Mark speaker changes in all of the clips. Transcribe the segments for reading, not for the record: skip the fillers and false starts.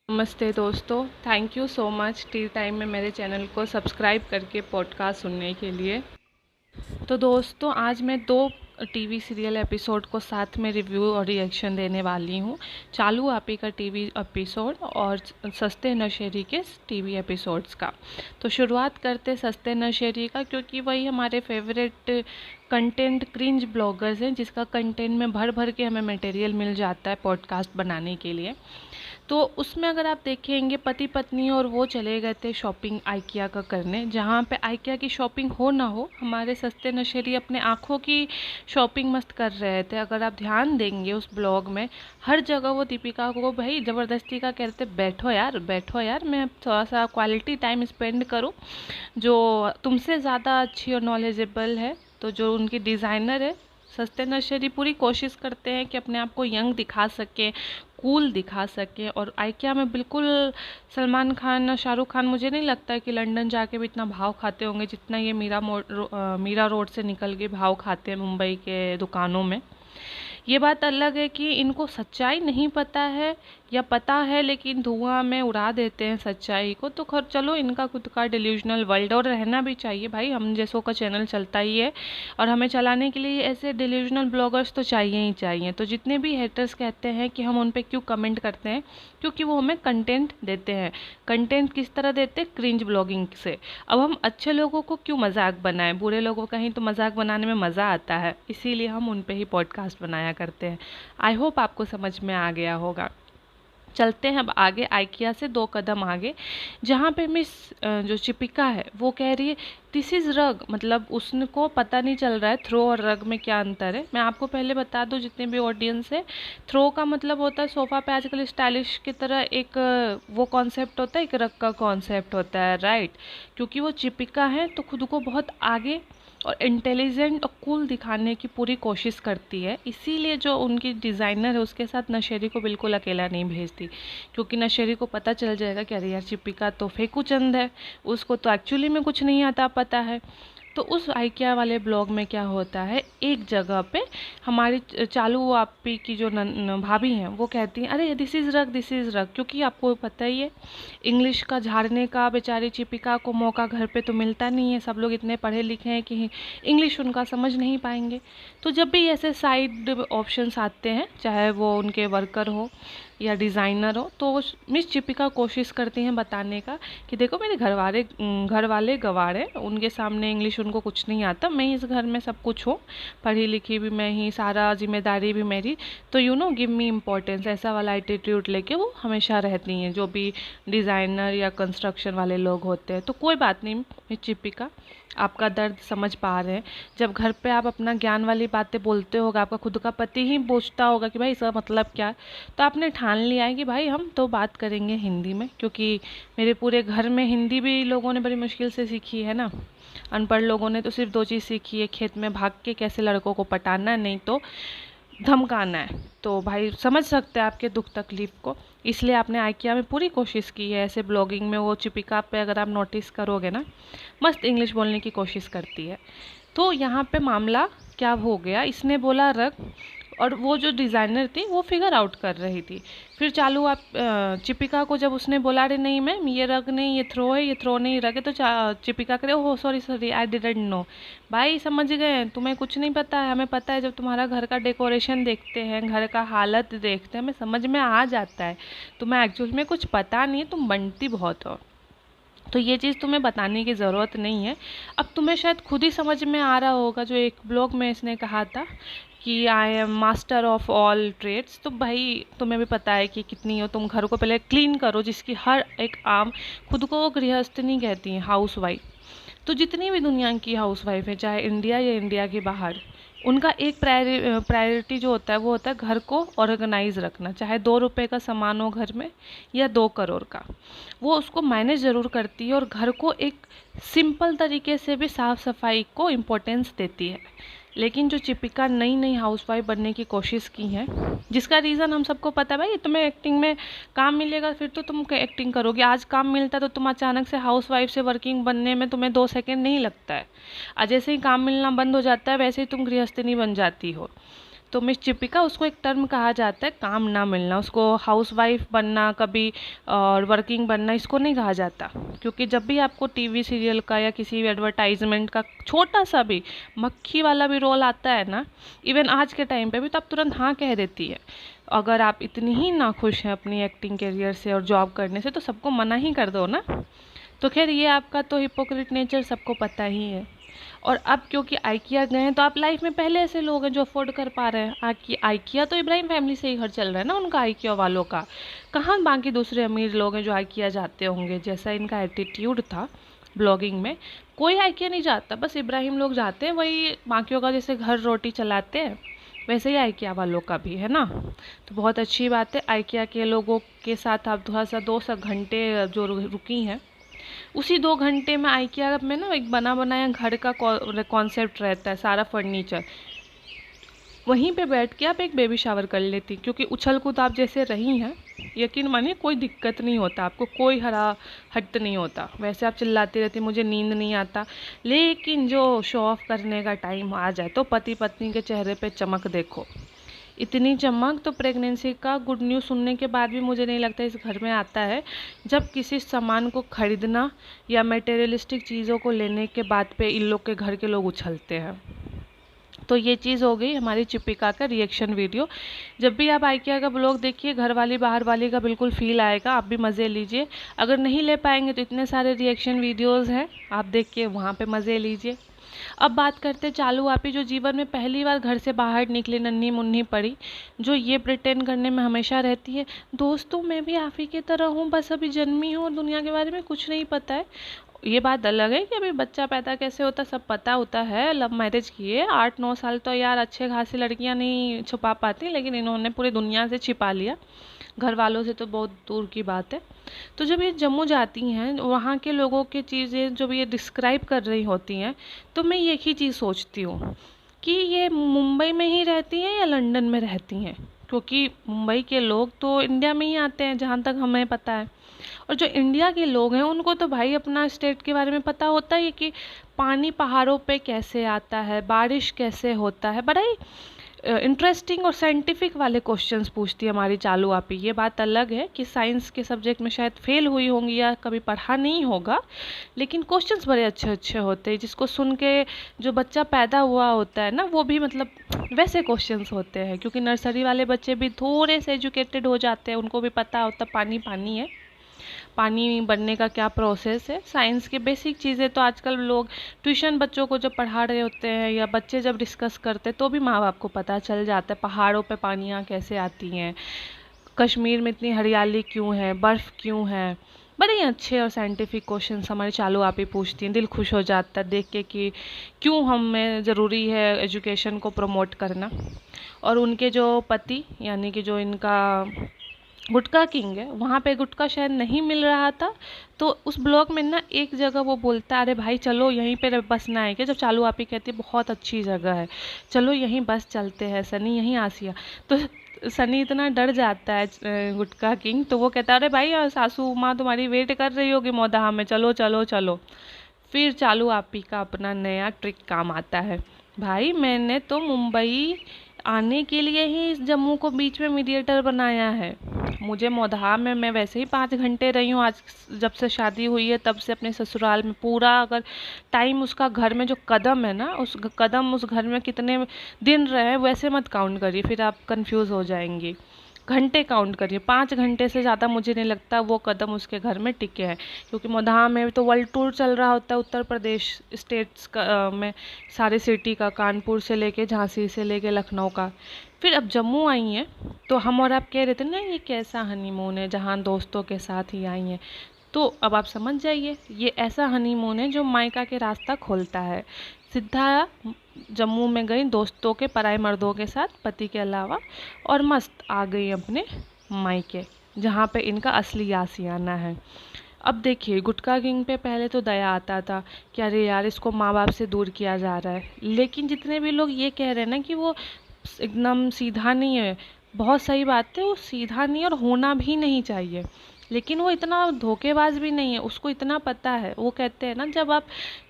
Speaker 1: नमस्ते दोस्तों, thank you so much T time में मेरे चैनल को सब्सक्राइब करके पॉडकास्ट सुनने के लिए। तो दोस्तों, आज मैं दो टीवी सीरियल एपिसोड को साथ में रिव्यू और रिएक्शन देने वाली हूँ। चालू आपी का टीवी एपिसोड और सस्ते नशेरी के टीवी एपिसोड्स का। तो शुरुआत करते सस्ते नशेरी का, क्योंकि वही हमारे फेवरेट कंटेंट क्रिंज ब्लॉगर्स हैं, जिसका कंटेंट में भर भर के हमें मटेरियल मिल जाता है पॉडकास्ट बनाने के लिए। तो उसमें अगर आप देखेंगे, पति पत्नी और वो चले गए थे शॉपिंग आइकिया का करने। जहाँ पे आइकिया की शॉपिंग हो ना हो, हमारे सस्ते नशेरी अपने आँखों की शॉपिंग मस्त कर रहे थे। अगर आप ध्यान देंगे उस ब्लॉग में, हर जगह वो दीपिका को भाई ज़बरदस्ती का कहते बैठो यार बैठो यार, मैं थोड़ा सा क्वालिटी टाइम स्पेंड करूँ जो तुमसे ज़्यादा अच्छी और नॉलेजेबल है। तो जो उनकी डिज़ाइनर है, सस्ते नशेरी पूरी कोशिश करते हैं कि अपने आप को यंग दिखा सकें, कूल दिखा सकें। और आइकिया में बिल्कुल सलमान खान, शाहरुख खान, मुझे नहीं लगता है कि लंदन जाके भी इतना भाव खाते होंगे जितना ये मीरा रोड से निकल के भाव खाते हैं मुंबई के दुकानों में। ये बात अलग है कि इनको सच्चाई नहीं पता है, या पता है लेकिन धुआं में उड़ा देते हैं सच्चाई को। तो खैर चलो, इनका खुद का डिल्यूजनल वर्ल्ड, और रहना भी चाहिए भाई, हम जैसों का चैनल चलता ही है और हमें चलाने के लिए ऐसे डिल्यूजनल ब्लॉगर्स तो चाहिए ही चाहिए। तो जितने भी हेटर्स कहते हैं कि हम उन पे क्यों कमेंट करते हैं, क्योंकि वो हमें कंटेंट देते हैं। कंटेंट किस तरह देते हैं? क्रिंज ब्लॉगिंग से। अब हम अच्छे लोगों को क्यों मजाक बनाएं, बुरे लोगों का ही तो मजाक बनाने में मज़ा आता है, इसीलिए हम उन पे ही पॉडकास्ट बनाया करते हैं। आई होप आपको समझ में आ गया होगा। चलते हैं अब आगे, आइकिया से दो कदम आगे, जहाँ पे मिस जो चिपिका है वो कह रही है दिस इज़ रग। मतलब उसको पता नहीं चल रहा है थ्रो और रग में क्या अंतर है। मैं आपको पहले बता दूं, जितने भी ऑडियंस है, थ्रो का मतलब होता है सोफ़ा पे आजकल स्टाइलिश की तरह एक वो कॉन्सेप्ट होता है, एक रग का कॉन्सेप्ट होता है, राइट। क्योंकि वो चिपिका है तो खुद को बहुत आगे और इंटेलिजेंट और कूल दिखाने की पूरी कोशिश करती है। इसीलिए जो उनकी डिज़ाइनर है उसके साथ नशेरी को बिल्कुल अकेला नहीं भेजती, क्योंकि नशेरी को पता चल जाएगा कि अरे यार चिपिका तो फेकू चंद है, उसको तो एक्चुअली में कुछ नहीं आता पता है। तो उस आइकिया वाले ब्लॉग में क्या होता है, एक जगह पे हमारी चालू आपी की जो भाभी हैं वो कहती हैं अरे दिस इज़ रग, दिस इज़ रग। क्योंकि आपको पता ही है, इंग्लिश का झाड़ने का बेचारी चिपिका को मौका घर पे तो मिलता नहीं है। सब लोग इतने पढ़े लिखे हैं कि इंग्लिश उनका समझ नहीं पाएंगे। तो जब भी ऐसे साइड ऑप्शंस आते हैं, चाहे वो उनके वर्कर हो या डिज़ाइनर हो, तो मिस चिपिका कोशिश करती हैं बताने का कि देखो मेरे घर वाले गवार हैं, उनके सामने इंग्लिश उनको कुछ नहीं आता, मैं इस घर में सब कुछ हूँ, पढ़ी लिखी भी मैं ही, सारा जिम्मेदारी भी मेरी, तो you know give me importance, ऐसा वाला एटीट्यूड लेके वो हमेशा रहती हैं जो भी डिज़ाइनर या कंस्ट्रक्शन वाले लोग होते हैं। तो कोई बात नहीं मिस चिपिका, आपका दर्द समझ पा रहे हैं। जब घर पे आप अपना ज्ञान वाली बातें बोलते होगा, आपका खुद का पति ही पूछता होगा कि भाई इसका मतलब क्या है, तो आपने ठान लिया है कि भाई हम तो बात करेंगे हिंदी में, क्योंकि मेरे पूरे घर में हिंदी भी लोगों ने बड़ी मुश्किल से सीखी है ना। अनपढ़ लोगों ने तो सिर्फ दो चीज़ सीखी है, खेत में भाग के कैसे लड़कों को पटाना, नहीं तो धमकाना है। तो भाई समझ सकते हैं आपके दुख तकलीफ को, इसलिए आपने आइकिया में पूरी कोशिश की है। ऐसे ब्लॉगिंग में वो चिपिका पे अगर आप नोटिस करोगे ना, मस्त इंग्लिश बोलने की कोशिश करती है। तो यहाँ पे मामला क्या हो गया, इसने बोला रग, और वो जो डिज़ाइनर थी वो फिगर आउट कर रही थी। फिर चालू आप चिपिका को जब उसने बोला अरे नहीं मैम ये रग नहीं, ये थ्रो है, ये थ्रो नहीं रग है, तो चिपिका करे oh sorry sorry I didn't know. भाई समझ गए, तुम्हें कुछ नहीं पता है, हमें पता है। जब तुम्हारा घर का डेकोरेशन देखते हैं, घर का हालत देखते हैं, हमें समझ में आ जाता है तुम्हें एक्चुअल में कुछ पता नहीं है, तुम बनती बहुत हो। तो ये चीज़ तुम्हें बताने की ज़रूरत नहीं है। अब तुम्हें शायद खुद ही समझ में आ रहा होगा, जो एक ब्लॉग में इसने कहा था कि I am master of all trades. तो भाई तुम्हें भी पता है कि कितनी हो, तुम घर को पहले क्लीन करो, जिसकी हर एक आम, खुद को गृहस्थनी कहती हैं, हाउस वाइफ। तो जितनी भी दुनिया की हाउस वाइफ है, चाहे इंडिया या इंडिया के बाहर, उनका एक प्रायोरिटी जो होता है वो होता है घर को ऑर्गेनाइज रखना। चाहे 2 रुपए का सामान हो घर में या 2 करोड़ का, वो उसको मैनेज ज़रूर करती है, और घर को एक सिंपल तरीके से भी साफ़ सफाई को इम्पोर्टेंस देती है। लेकिन जो चिपिका नई नई हाउसवाइफ बनने की कोशिश की है, जिसका रीज़न हम सबको पता है भाई, तुम्हें एक्टिंग में काम मिलेगा फिर तो तुम एक्टिंग करोगे। आज काम मिलता है तो तुम अचानक से हाउसवाइफ से वर्किंग बनने में तुम्हें 2 सेकंड नहीं लगता है। आज जैसे ही काम मिलना बंद हो जाता है, वैसे ही तुम गृहस्थिनी बन जाती हो। तो मिस चिपिका, उसको एक टर्म कहा जाता है काम ना मिलना, उसको हाउसवाइफ बनना कभी और वर्किंग बनना इसको नहीं कहा जाता। क्योंकि जब भी आपको टीवी सीरियल का या किसी भी एडवर्टाइजमेंट का छोटा सा भी मक्खी वाला भी रोल आता है ना, इवन आज के टाइम पे भी, तो आप तुरंत हाँ कह देती है। अगर आप इतनी ही नाखुश हैं अपनी एक्टिंग करियर से और जॉब करने से, तो सबको मना ही कर दो ना। तो खैर ये आपका तो हिपोक्रेट नेचर सबको पता ही है। और अब क्योंकि आइकिया गए हैं, तो आप लाइफ में पहले ऐसे लोग हैं जो अफोर्ड कर पा रहे हैं। आइकिया तो इब्राहिम फैमिली से ही घर चल रहा है ना उनका, आइकिया वालों का। कहाँ बाकी दूसरे अमीर लोग हैं जो आइकिया जाते होंगे? जैसा इनका एटीट्यूड था ब्लॉगिंग में, कोई आइकिया नहीं जाता, बस इब्राहिम लोग जाते हैं। वही बाकियों का जैसे घर रोटी चलाते हैं, वैसे ही आइकिया वालों का भी है ना। तो बहुत अच्छी बात है, आइकिया के लोगों के साथ आप थोड़ा सा 2 घंटे जो रुकी हैं, उसी 2 घंटे में आइकिया में ना एक बना बनाया घर का कॉन्सेप्ट रहता है, सारा फर्नीचर। वहीं पे बैठ के आप एक बेबी शावर कर लेती, क्योंकि उछल कूद आप जैसे रही हैं, यकीन मानिए कोई दिक्कत नहीं होता आपको, कोई हरा हट नहीं होता। वैसे आप चिल्लाती रहती मुझे नींद नहीं आता, लेकिन जो शो ऑफ करने का टाइम आ जाए तो पति पत्नी के चेहरे पे चमक देखो, इतनी चमक तो प्रेगनेंसी का गुड न्यूज़ सुनने के बाद भी मुझे नहीं लगता इस घर में आता है, जब किसी सामान को खरीदना या मटेरियलिस्टिक चीज़ों को लेने के बाद पे इन लोग के घर के लोग उछलते हैं। तो ये चीज़ हो गई हमारी चिपिका का रिएक्शन वीडियो। जब भी आप आइकिया का ब्लॉग देखिए, घर वाली बाहर वाली का बिल्कुल फील आएगा, आप भी मज़े लीजिए। अगर नहीं ले पाएंगे तो इतने सारे रिएक्शन वीडियोज़ हैं, आप देख के वहाँ पे मज़े लीजिए। अब बात करते चालू आपी, जो जीवन में पहली बार घर से बाहर निकली, नन्ही मुन्नी पड़ी, जो ये प्रिटेंड करने में हमेशा रहती है दोस्तों मैं भी आप ही की तरह हूँ, बस अभी जन्मी हूँ और दुनिया के बारे में कुछ नहीं पता है। ये बात अलग है कि अभी बच्चा पैदा कैसे होता सब पता होता है, लव मैरिज किए 8-9 साल तो यार अच्छे खासी लड़कियां नहीं छुपा पाती, लेकिन इन्होंने पूरी दुनिया से छिपा लिया, घर वालों से तो बहुत दूर की बात है। तो जब ये जम्मू जाती हैं, वहाँ के लोगों की चीज़ें जब ये डिस्क्राइब कर रही होती हैं, तो मैं एक ही चीज़ सोचती हूँ कि ये मुंबई में ही रहती हैं या लंदन में रहती हैं, क्योंकि मुंबई के लोग तो इंडिया में ही आते हैं जहाँ तक हमें पता है। और जो इंडिया के लोग हैं उनको तो भाई अपना स्टेट के बारे में पता होता है कि पानी पहाड़ों पे कैसे आता है, बारिश कैसे होता है। बड़ा ही इंटरेस्टिंग और साइंटिफिक वाले क्वेश्चंस पूछती है हमारी चालू आपी। ये बात अलग है कि साइंस के सब्जेक्ट में शायद फेल हुई होंगी या कभी पढ़ा नहीं होगा, लेकिन क्वेश्चंस बड़े अच्छे अच्छे होते हैं, जिसको सुन के जो बच्चा पैदा हुआ होता है ना, वो भी मतलब वैसे क्वेश्चंस होते हैं। क्योंकि नर्सरी वाले बच्चे भी थोड़े से एजुकेटेड हो जाते हैं, उनको भी पता होता पानी पानी है, पानी बनने का क्या प्रोसेस है। साइंस की बेसिक चीज़ें तो आजकल लोग ट्यूशन बच्चों को जब पढ़ा रहे होते हैं या बच्चे जब डिस्कस करते हैं तो भी माँ बाप को पता चल जाता है पहाड़ों पे पानियाँ कैसे आती हैं, कश्मीर में इतनी हरियाली क्यों है, बर्फ़ क्यों है। बड़े ही अच्छे और साइंटिफिक क्वेश्चंस हमारे चालू आप ही पूछती हैं, दिल खुश हो जाता है देख के कि क्यों हमें ज़रूरी है एजुकेशन को प्रमोट करना। और उनके जो पति यानी कि जो इनका गुटका किंग है, वहाँ पे गुटका शायद नहीं मिल रहा था, तो उस ब्लॉग में ना एक जगह वो बोलता है अरे भाई चलो यहीं पे बसना है क्या, जब चालू आप ही कहती है बहुत अच्छी जगह है, चलो यहीं बस चलते हैं सनी, यहीं आसिया। तो सनी इतना डर जाता है गुटका किंग, तो वो कहता है अरे भाई सासू माँ तुम्हारी वेट कर रही होगी मौदाहा में, चलो चलो चलो। फिर चालू आप ही का अपना नया ट्रिक काम आता है, भाई मैंने तो मुंबई आने के लिए ही इस जम्मू को बीच में मीडिएटर बनाया है। मुझे मौदहा में मैं वैसे ही 5 घंटे रही हूँ आज, जब से शादी हुई है तब से अपने ससुराल में। पूरा अगर टाइम उसका घर में जो कदम है ना, उस कदम उस घर में कितने दिन रहे वैसे मत काउंट करिए, फिर आप कंफ्यूज हो जाएंगी। घंटे काउंट करिए, 5 घंटे से ज़्यादा मुझे नहीं लगता वो कदम उसके घर में टिके हैं। क्योंकि मौदहा में तो वर्ल्ड टूर चल रहा होता है उत्तर प्रदेश स्टेट्स का में, सारे सिटी का, कानपुर से लेके झांसी से लेके लखनऊ का। फिर अब जम्मू आई हैं तो हम और आप कह रहे थे ना ये कैसा हनीमून है जहाँ दोस्तों के साथ ही आई हैं, तो अब आप समझ जाइए ये ऐसा हनीमून है जो मायका के रास्ता खोलता है। सीधा जम्मू में गई दोस्तों के, पराए मर्दों के साथ, पति के अलावा, और मस्त आ गई अपने मायके जहाँ पे इनका असली आशियाना है। अब देखिए गुटका किंग पे पहले तो दया आता था कि अरे यार इसको माँ बाप से दूर किया जा रहा है, लेकिन जितने भी लोग ये कह रहे हैं ना कि वो एकदम सीधा नहीं है, बहुत सही बात है, वो सीधा नहीं और होना भी नहीं चाहिए। लेकिन वो इतना धोखेबाज भी नहीं है, उसको इतना पता है। वो कहते हैं ना, जब आप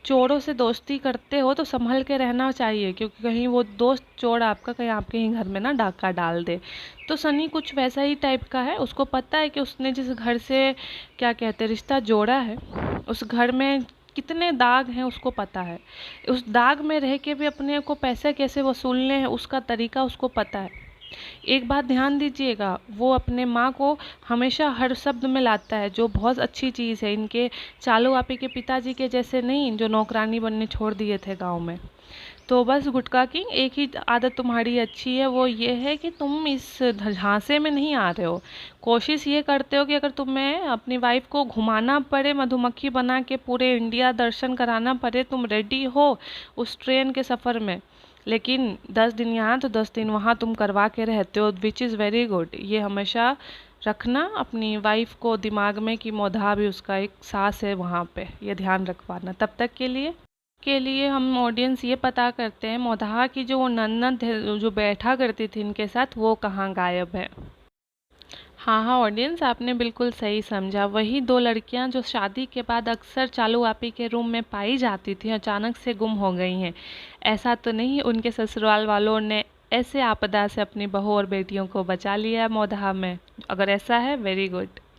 Speaker 1: चोरों से दोस्ती करते हो तो संभल के रहना चाहिए, क्योंकि कहीं वो दोस्त चोर आपका कहीं आपके ही घर में ना डाका डाल दे। तो सनी कुछ वैसा ही टाइप का है। उसको पता है कि उसने जिस घर से क्या कहते हैं रिश्ता जोड़ा है, उस घर में कितने दाग हैं उसको पता है। उस दाग में रह के भी अपने को पैसे कैसे वसूलने हैं उसका तरीका उसको पता है। एक बात ध्यान दीजिएगा, वो अपने माँ को हमेशा हर शब्द में लाता है, जो बहुत अच्छी चीज़ है। इनके चालू आपी के पिताजी के जैसे नहीं, जो नौकरानी बनने छोड़ दिए थे गांव में। तो बस गुटका की एक ही आदत तुम्हारी अच्छी है, वो ये है कि तुम इस झांसे में नहीं आ रहे हो। कोशिश ये करते हो कि अगर तुम्हें अपनी वाइफ को घुमाना पड़े, मधुमक्खी बना के पूरे इंडिया दर्शन कराना पड़े, तुम रेडी हो उस ट्रेन के सफ़र में। लेकिन 10 दिन यहाँ तो 10 दिन वहाँ तुम करवा के रहते हो, विच इज़ वेरी गुड। ये हमेशा रखना अपनी वाइफ को दिमाग में कि मोधा भी उसका एक सास है वहाँ पे, ये ध्यान रखवाना। तब तक के लिए हम ऑडियंस ये पता करते हैं मोधा की जो वो नन्नद है जो बैठा करती थी इनके साथ, वो कहाँ गायब है। हाँ हाँ ऑडियंस, आपने बिल्कुल सही समझा। वही दो लड़कियां जो शादी के बाद अक्सर चालू आपी के रूम में पाई जाती थी, अचानक से गुम हो गई हैं। ऐसा तो नहीं उनके ससुराल वालों ने ऐसे आपदा से अपनी बहू और बेटियों को बचा लिया है मोधा में? अगर ऐसा है, वेरी गुड।